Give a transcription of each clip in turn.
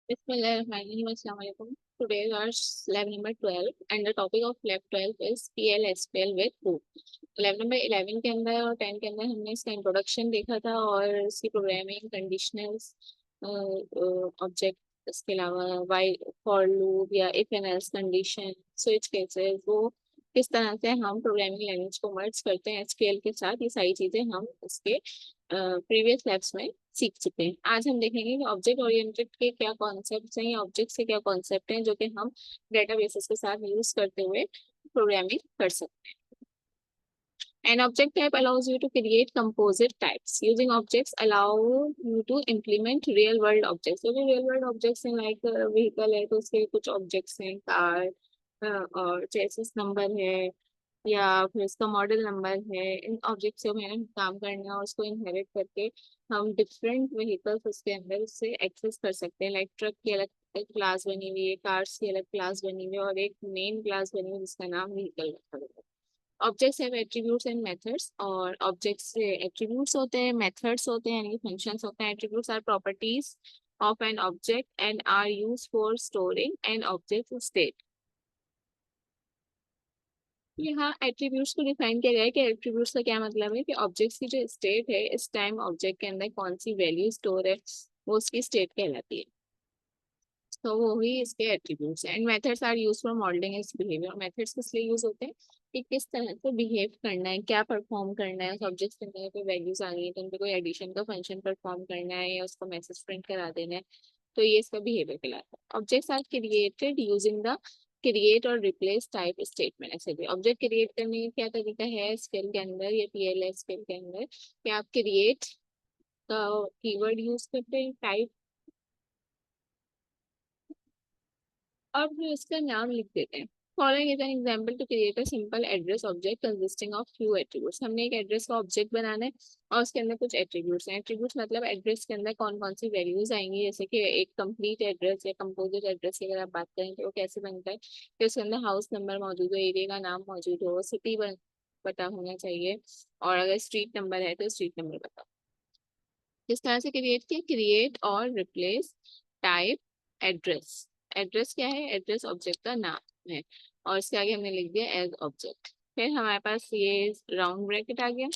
Bismillahirrahmanirrahim. Today is our lab number 12 and the topic of lab 12 is PL with who. Lab number 11 के अंदर और 10 के अंदर हमने इसका इंट्रोडक्शन देखा था और इसकी प्रोग्रामिंग कंडीशनल्स ऑब्जेक्ट इसके अलावा वाई फॉर लूप या if and else condition switch cases वो किस तरह से हम प्रोग्रामिंग लैंग्वेज को मर्ज करते हैं एचपीएल के साथ, ये सारी चीजें हम इसके प्रीवियस लैब्स में सीख चुके हैं। आज हम देखेंगे कि ऑब्जेक्ट ओरिएंटेड के क्या कॉन्सेप्ट्स हैं या ऑब्जेक्ट से क्या कॉन्सेप्ट हैं जो कि हम डेटाबेसेस के साथ यूज करते हुए प्रोग्रामिंग कर सकते हैं। An object type allows you to create composite types. Using objects allow you to implement real world objects. So real world objects हैं like vehicle है तो उसके कुछ objects हैं car और chassis number है या फिर इसका मॉडल नंबर है। इन ऑब्जेक्ट से मैंने काम करना है और उसको इनहेरिट करके हम डिफरेंट व्हीकल्स उसके अंदर उससे एक्सेस कर सकते हैं। लाइक ट्रक की अलग क्लास बनी हुई है, कार्स की अलग क्लास बनी हुई है और एक मेन क्लास बनी हुई है जिसका नाम व्हीकल रखा गया है। Objects have attributes and methods और ऑब्जेक्ट्स से एट्रीब्यूट्स होते हैं, मेथड्स होते हैं यानी फंक्शंस होते हैं। Attributes are properties of an object and are used for storing an object state. यहाँ एट्रीब्यूट्स को डिफाइन किया गया है कि एट्रीब्यूट्स का क्या मतलब है कि ऑब्जेक्ट्स की जो स्टेट है इस टाइम ऑब्जेक्ट के अंदर कौन सी वैल्यू स्टोर है वो उसकी स्टेट कहलाती है। तो वो ही इसके एट्रीब्यूट्स हैं। And methods are use for modelling its behaviour. Methods किस लिए यूज होते हैं कि किस तरह से बिहेव करना है, क्या परफॉर्म करना है। सब्जेक्ट्स के अंदर कोई वैल्यूज आ गई है तो उन पे कोई एडिशन का फंक्शन परफॉर्म करना है या उसको मैसेज प्रिंट करा देना है, तो ये इसका बिहेवियर कहलाता है। Objects are created using the create or replace type statement. ऐसे भी ऑब्जेक्ट क्रिएट करने का क्या तरीका है स्केल के अंदर या पीएलएस स्केल के अंदर कि आप क्रिएट का कीवर्ड यूज करते हैं, टाइप और फिर इसका नाम लिख देते हैं। Following is an example to create a simple address object consisting of few attributes. हमने एक एड्रेस का ऑब्जेक्ट बनाना है और उसके अंदर कुछ एट्रीब्यूट्स हैं। एट्रीब्यूट्स मतलब एड्रेस के अंदर कौन कौन सी वैल्यूज आएंगी। जैसे कि एक कंप्लीट एड्रेस या कंपोजिट एड्रेस की अगर आप बात करें तो वो कैसे बनता है कि उसके अंदर हाउस नंबर मौजूद हो, एरिया का नाम मौजूद हो, सिटी पता होना चाहिए और अगर स्ट्रीट नंबर है तो स्ट्रीट नंबर पता। किस तरह से क्रिएट किया, create or replace type address. Address क्या है, एड्रेस ऑब्जेक्ट का नाम है और इसके आगे हमने लिख दिया एज ऑब्जेक्ट। फिर हमारे पास ये राउंड ब्रैकेट आ गया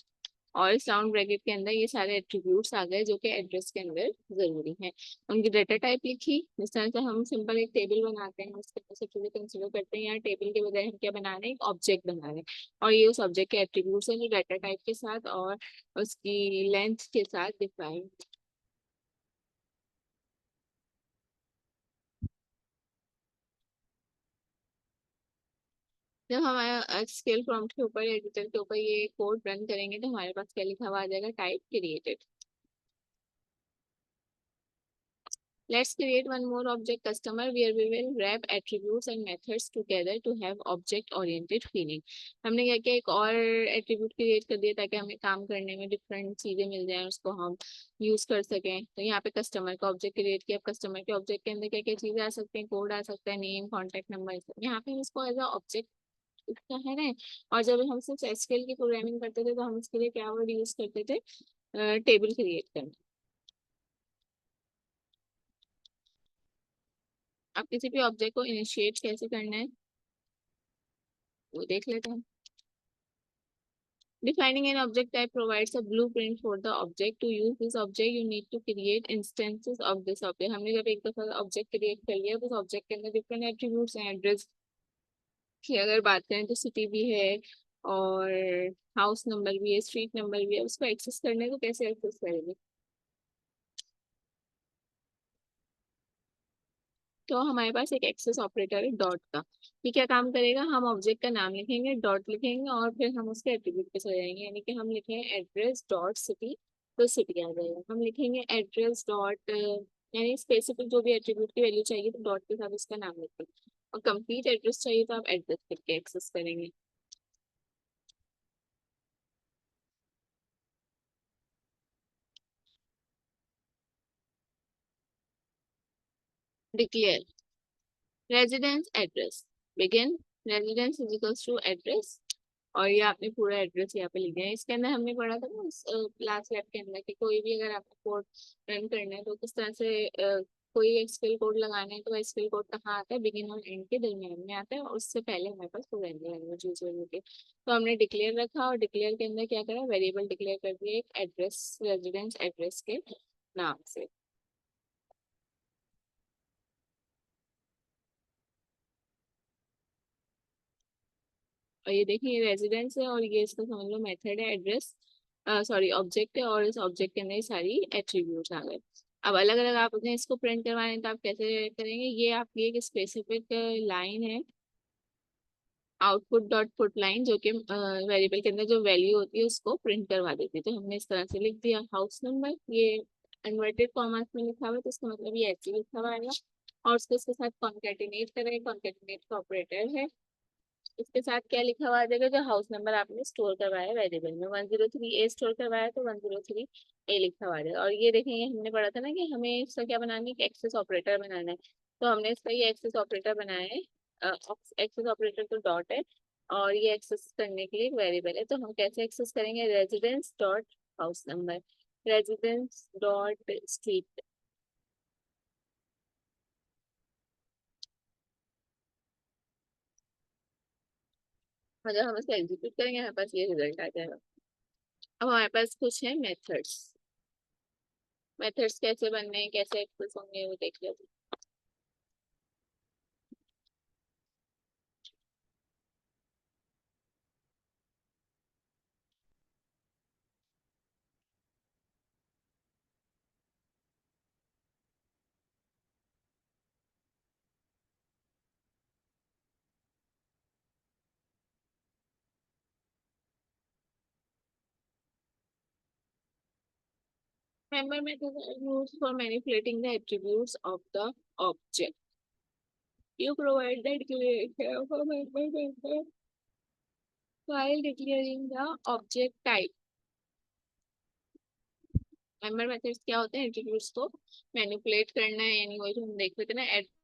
और इस राउंड ब्रैकेट के अंदर ये सारे एट्रीब्यूट्स आ गए जो कि एड्रेस के अंदर जरूरी है। उनकी डाटा टाइप लिखी। जिस तरह से हम सिंपल एक टेबल बनाते हैं उसके अंदर सब चीजें कंसिडर करते हैं, यहाँ टेबल के बजाय हम क्या बना रहे हैं, एक ऑब्जेक्ट बना रहे हैं और ये उस ऑब्जेक्ट के एट्रीब्यूट्स हैं जो डाटा टाइप के साथ और उसकी लेंथ के साथ डिफाइन। जब हमारा स्केल प्रॉम्प्ट के ऊपर एडिटर के ऊपर ये कोड रन करेंगे तो हमारे पास क्या लिखा हुआ आ जाएगा, type created. Let's create one more object customer where we will wrap attributes and methods together to have object oriented feeling। हमने क्या किया, एक और एट्रीब्यूट क्रिएट कर दिया ताकि हमें काम करने में डिफरेंट चीजें मिल जाएं, उसको हम यूज कर सकें। तो यहाँ पे कस्टमर का ऑब्जेक्ट क्रिएट किया। कस्टमर के ऑब्जेक्ट के अंदर क्या क्या चीजें आ सकती हैं, कोड आ सकता है, नेम, कॉन्टेक्ट नंबर। यहाँ पे हम इसको एज अ ऑब्जेक्ट कह रहे हैं। और जब हम सिर्फ एसक्यूएल की प्रोग्रामिंग करते थे तो हम इसके लिए क्या वर्ड यूज करते थे, टेबल क्रिएट करना। अब किसी भी ऑब्जेक्ट को इनिशिएट कैसे करना है वो देख लेते हैं। Defining an object type provides a blueprint for the object. To use this object, you need to create instances of this object। हमने जब एक दफा ऑब्जेक्ट क्रिएट कर लिया तो उस ऑब्जेक्ट के अंदर डिफरेंट एट्रीब्यूट्स हैं। एड्रेस की अगर बात करें तो सिटी भी है और हाउस नंबर भी है, स्ट्रीट नंबर भी है। उसको एक्सेस करने को कैसे एक्सेस करेंगे, तो हमारे पास एक एक्सेस ऑपरेटर है डॉट का। ये क्या काम करेगा, हम ऑब्जेक्ट का नाम लिखेंगे, डॉट लिखेंगे और फिर हम उसके एट्रीब्यूट पे चले जाएंगे। यानी कि हम लिखेंगे एड्रेस डॉट सिटी तो सिटी आ जाएगा। हम लिखेंगे एड्रेस डॉट यानी स्पेसिफिक जो भी एट्रीब्यूट की वैल्यू चाहिए तो डॉट के साथ उसका नाम लिखेंगे। और कंप्लीट एड्रेस चाहिए तो आप एड्रेस लिख के एक्सेस करेंगे। Declare residence address begin residence is equals to address और ये आपने पूरा एड्रेस यहाँ पे लिख दिया है। इसके अंदर हमने पढ़ा था ना लास्ट लैब के अंदर कि कोई भी अगर आपको कोड रन करना है तो किस तरह से कोई एसक्यूएल कोड लगाना है तो एसक्यूएल कोड कहाँ आता है, बिगिन और एंड के दरमियान में आता है, और उससे पहले हमारे पास प्रोग्रामिंग लैंग्वेज यूज होगी। तो हमने डिक्लेयर रखा, और डिक्लेयर के अंदर क्या करा, वेरिएबल डिक्लेयर कर दिया एक एड्रेस, रेजिडेंस एड्रेस के नाम से। और ये देखिए ये रेजिडेंस है, और ये इसका समझ लो मेथड है, एड्रेस सॉरी ऑब्जेक्ट है, और इस ऑब्जेक्ट के अंदर ये सारी एट्रीब्यूट्स आ गए। अब अलग अलग आप अपने इसको प्रिंट करवाने हैं, तो आप कैसे करेंगे, ये आपकी एक स्पेसिफिक लाइन है, आउटपुट डॉट पुट लाइन, जो कि वेरिएबल के अंदर जो वैल्यू होती है उसको प्रिंट करवा देती है। तो हमने इस तरह से लिख दिया हाउस नंबर, ये इन्वर्टेड कॉमास में लिखा हुआ है, तो इसका मतलब ये ऐसे लिखा हुआ है, और उसको इसके साथ कॉन्केटिनेट करेंगे, कॉन्केटिनेट का ऑपरेटर है। इसके साथ क्या लिखा हुआ आ जाएगा, जो हाउस नंबर आपने स्टोर करवाया है वेरिएबल में, 103A स्टोर करवाया है तो 103A लिखा हुआ आ जाएगा। और ये देखेंगे हमने पढ़ा था ना कि हमें इसका क्या बनाना है, एक्सेस ऑपरेटर बनाना है। तो हमने इसका ये एक्सेस ऑपरेटर बनाया है, एक्सेस ऑपरेटर तो डॉट है, और ये एक्सेस करने के लिए एक वेरिएबल है। तो हम कैसे एक्सेस करेंगे, residence dot house number, residence dot street. और जब हम इसको एग्जीक्यूट करेंगे हमारे पास ये रिजल्ट आ जाएगा। अब हमारे पास कुछ है मेथड्स, मेथड्स कैसे बनने हैं, कैसे एक्सेस होंगे, वो देख लेते हैं। member method are used for manipulating the attributes of the object. You provide the declaration of a member method while declaring the object type. Member methods क्या होते हैं, एट्रीब्यूट्स को मैनिपुलेट करना है, यानी वही जो हम देख रहे थे ना,